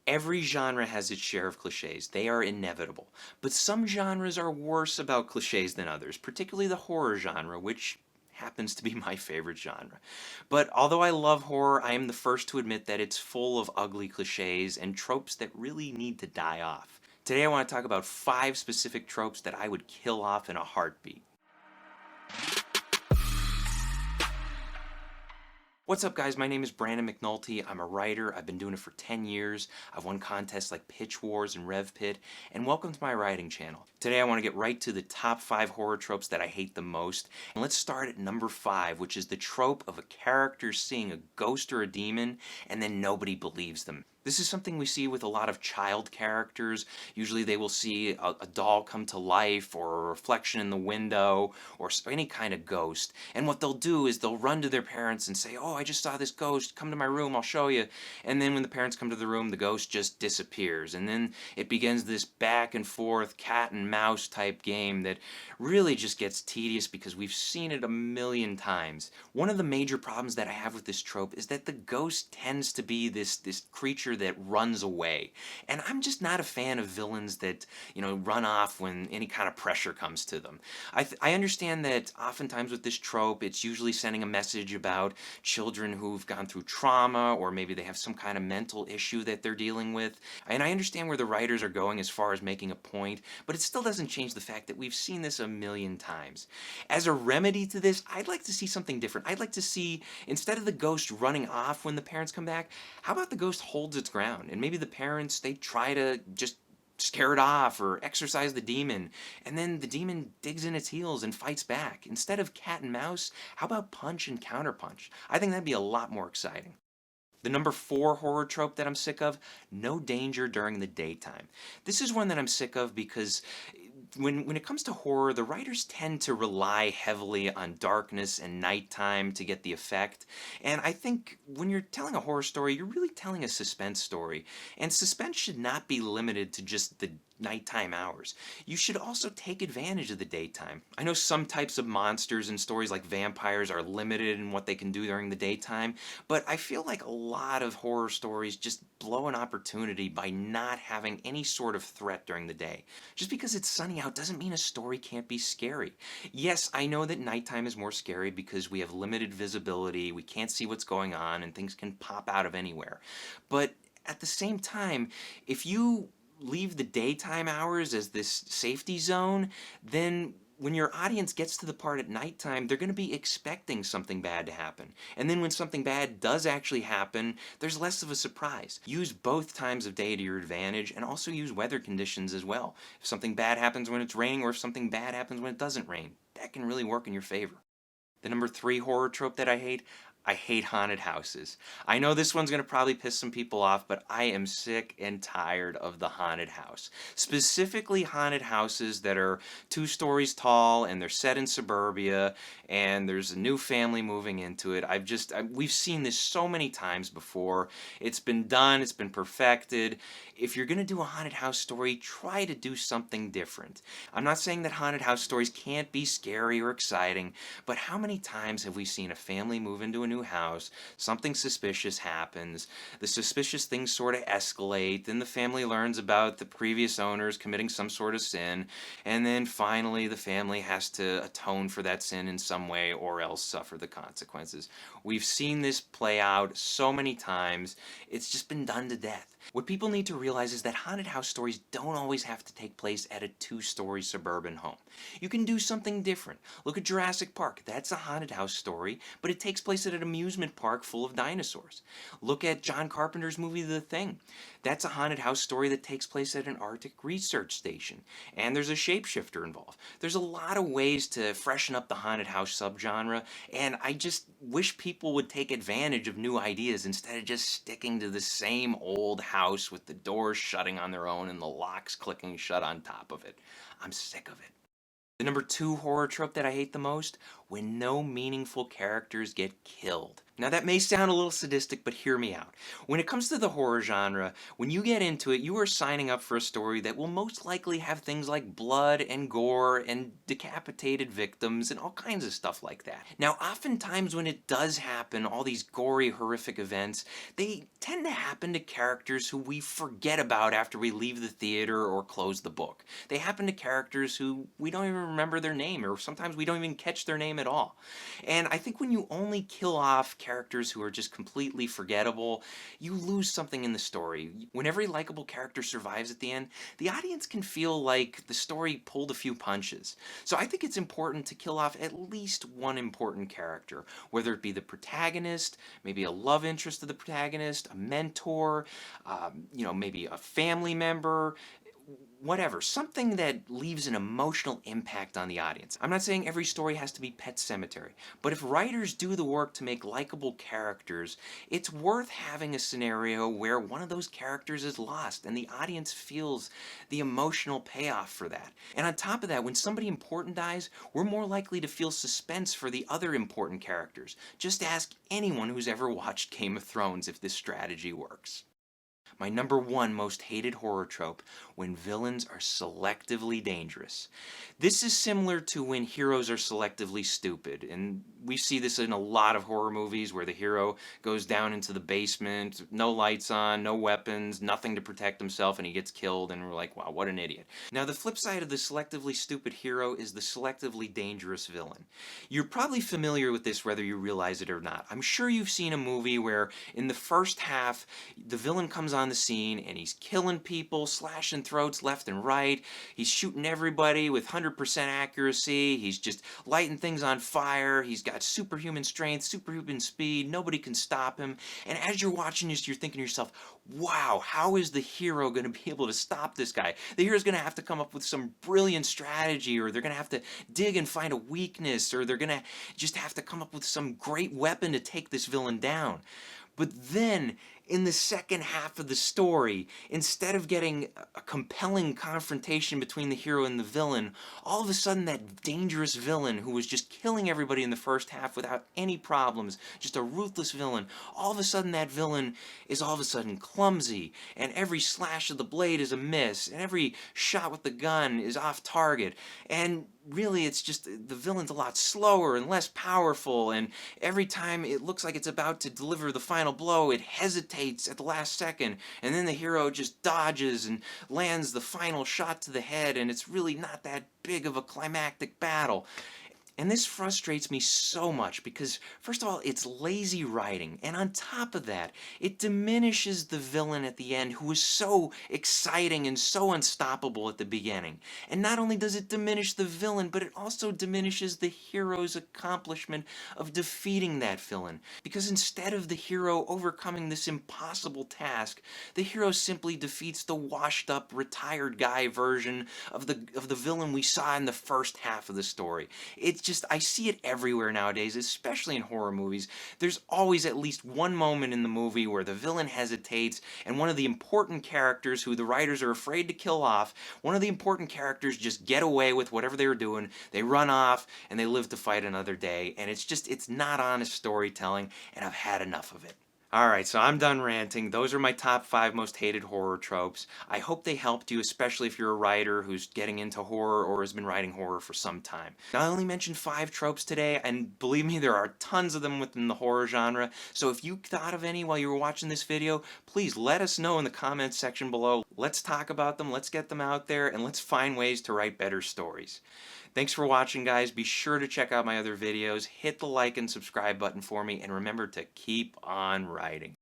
Every genre has its share of cliches. They are inevitable. But some genres are worse about cliches than others, particularly the horror genre, which happens to be my favorite genre. But although I love horror, I am the first to admit that it's full of ugly cliches and tropes that really need to die off. Today I want to talk about 5 specific tropes that I would kill off in a heartbeat. What's up, guys? My name is Brandon McNulty. I'm a writer. I've been doing it for 10 years. I've won contests like Pitch Wars and Rev Pit, and welcome to my writing channel. Today I want to get right to the top 5 horror tropes that I hate the most. And let's start at number 5, which is the trope of a character seeing a ghost or a demon and then nobody believes them. This is something we see with a lot of child characters. Usually they will see a doll come to life or a reflection in the window or any kind of ghost. And what they'll do is they'll run to their parents and say, "Oh, I just saw this ghost. Come to my room, I'll show you." And then when the parents come to the room, the ghost just disappears. And then it begins this back and forth cat and mouse type game that really just gets tedious because we've seen it a million times. One of the major problems that I have with this trope is that the ghost tends to be this creature that runs away. And I'm just not a fan of villains that, run off when any kind of pressure comes to them. I understand that oftentimes with this trope, it's usually sending a message about children who've gone through trauma, or maybe they have some kind of mental issue that they're dealing with. And I understand where the writers are going as far as making a point, but it still doesn't change the fact that we've seen this a million times. As a remedy to this, I'd like to see something different. I'd like to see, instead of the ghost running off when the parents come back, how about the ghost holds its ground, and maybe the parents, they try to just scare it off or exorcise the demon, and then the demon digs in its heels and fights back. Instead of cat and mouse, how about punch and counterpunch? I think that'd be a lot more exciting. The number 4 horror trope that I'm sick of, no danger during the daytime. This is one that I'm sick of because when it comes to horror, the writers tend to rely heavily on darkness and nighttime to get the effect. And I think when you're telling a horror story, you're really telling a suspense story. And suspense should not be limited to just the nighttime hours. You should also take advantage of the daytime. I know some types of monsters in stories like vampires are limited in what they can do during the daytime, but I feel like a lot of horror stories just blow an opportunity by not having any sort of threat during the day. Just because it's sunny out doesn't mean a story can't be scary. Yes, I know that nighttime is more scary because we have limited visibility, we can't see what's going on, and things can pop out of anywhere. But at the same time, if you leave the daytime hours as this safety zone, then when your audience gets to the part at nighttime, they're going to be expecting something bad to happen. And then when something bad does actually happen, there's less of a surprise. Use both times of day to your advantage, and also use weather conditions as well. If something bad happens when it's raining, or if something bad happens when it doesn't rain, that can really work in your favor. The number 3 horror trope that I hate haunted houses. I know this one's going to probably piss some people off, but I am sick and tired of the haunted house. Specifically haunted houses that are 2 stories tall and they're set in suburbia and there's a new family moving into it. We've seen this so many times before. It's been done, it's been perfected. If you're going to do a haunted house story, try to do something different. I'm not saying that haunted house stories can't be scary or exciting, but how many times have we seen a family move into a new house, something suspicious happens, the suspicious things sort of escalate, then the family learns about the previous owners committing some sort of sin, and then finally the family has to atone for that sin in some way or else suffer the consequences. We've seen this play out so many times, it's just been done to death. What people need to realize is that haunted house stories don't always have to take place at a 2-story suburban home. You can do something different. Look at Jurassic Park. That's a haunted house story, but it takes place at an amusement park full of dinosaurs. Look at John Carpenter's movie The Thing. That's a haunted house story that takes place at an Arctic research station, and there's a shapeshifter involved. There's a lot of ways to freshen up the haunted house subgenre, and I just wish people would take advantage of new ideas instead of just sticking to the same old house with the doors shutting on their own and the locks clicking shut on top of it. I'm sick of it. The number 2 horror trope that I hate the most, when no meaningful characters get killed. Now that may sound a little sadistic, but hear me out. When it comes to the horror genre, when you get into it, you are signing up for a story that will most likely have things like blood and gore and decapitated victims and all kinds of stuff like that. Now, oftentimes when it does happen, all these gory, horrific events, they tend to happen to characters who we forget about after we leave the theater or close the book. They happen to characters who we don't even remember their name, or sometimes we don't even catch their name at all. And I think when you only kill off characters who are just completely forgettable, you lose something in the story. When every likable character survives at the end, the audience can feel like the story pulled a few punches. So I think it's important to kill off at least one important character, whether it be the protagonist, maybe a love interest of the protagonist, a mentor, maybe a family member, whatever, something that leaves an emotional impact on the audience. I'm not saying every story has to be Pet Sematary, but if writers do the work to make likable characters, it's worth having a scenario where one of those characters is lost and the audience feels the emotional payoff for that. And on top of that, when somebody important dies, we're more likely to feel suspense for the other important characters. Just ask anyone who's ever watched Game of Thrones if this strategy works. My number one most hated horror trope: when villains are selectively dangerous. This is similar to when heroes are selectively stupid, and we see this in a lot of horror movies where the hero goes down into the basement, no lights on, no weapons, nothing to protect himself, and he gets killed, and we're like, wow, what an idiot. Now, the flip side of the selectively stupid hero is the selectively dangerous villain. You're probably familiar with this whether you realize it or not. I'm sure you've seen a movie where in the first half, the villain comes on the scene and he's killing people, slashing throats left and right. He's shooting everybody with 100% accuracy. He's just lighting things on fire. He's got superhuman strength, superhuman speed. Nobody can stop him. And as you're watching this, you're thinking to yourself, wow, how is the hero going to be able to stop this guy? The hero's going to have to come up with some brilliant strategy, or they're going to have to dig and find a weakness, or they're going to just have to come up with some great weapon to take this villain down. But then, in the second half of the story, instead of getting a compelling confrontation between the hero and the villain, all of a sudden that dangerous villain who was just killing everybody in the first half without any problems, just a ruthless villain, all of a sudden that villain is all of a sudden clumsy, and every slash of the blade is a miss, and every shot with the gun is off target, and really it's just the villain's a lot slower and less powerful, and every time it looks like it's about to deliver the final blow, it hesitates at the last second, and then the hero just dodges and lands the final shot to the head, and it's really not that big of a climactic battle. And this frustrates me so much because, first of all, it's lazy writing, and on top of that, it diminishes the villain at the end, who is so exciting and so unstoppable at the beginning. And not only does it diminish the villain, but it also diminishes the hero's accomplishment of defeating that villain. Because instead of the hero overcoming this impossible task, the hero simply defeats the washed-up, retired guy version of the villain we saw in the first half of the story. It's just, I see it everywhere nowadays, especially in horror movies. There's always at least one moment in the movie where the villain hesitates, and one of the important characters who the writers are afraid to kill off, one of the important characters just get away with whatever they were doing. They run off, and they live to fight another day, and it's not honest storytelling, and I've had enough of it. Alright, so I'm done ranting. Those are my top 5 most hated horror tropes. I hope they helped you, especially if you're a writer who's getting into horror or has been writing horror for some time. Now, I only mentioned 5 tropes today, and believe me, there are tons of them within the horror genre, so if you thought of any while you were watching this video, please let us know in the comments section below. Let's talk about them, let's get them out there, and let's find ways to write better stories. Thanks for watching, guys. Be sure to check out my other videos. Hit the like and subscribe button for me, and remember to keep on writing.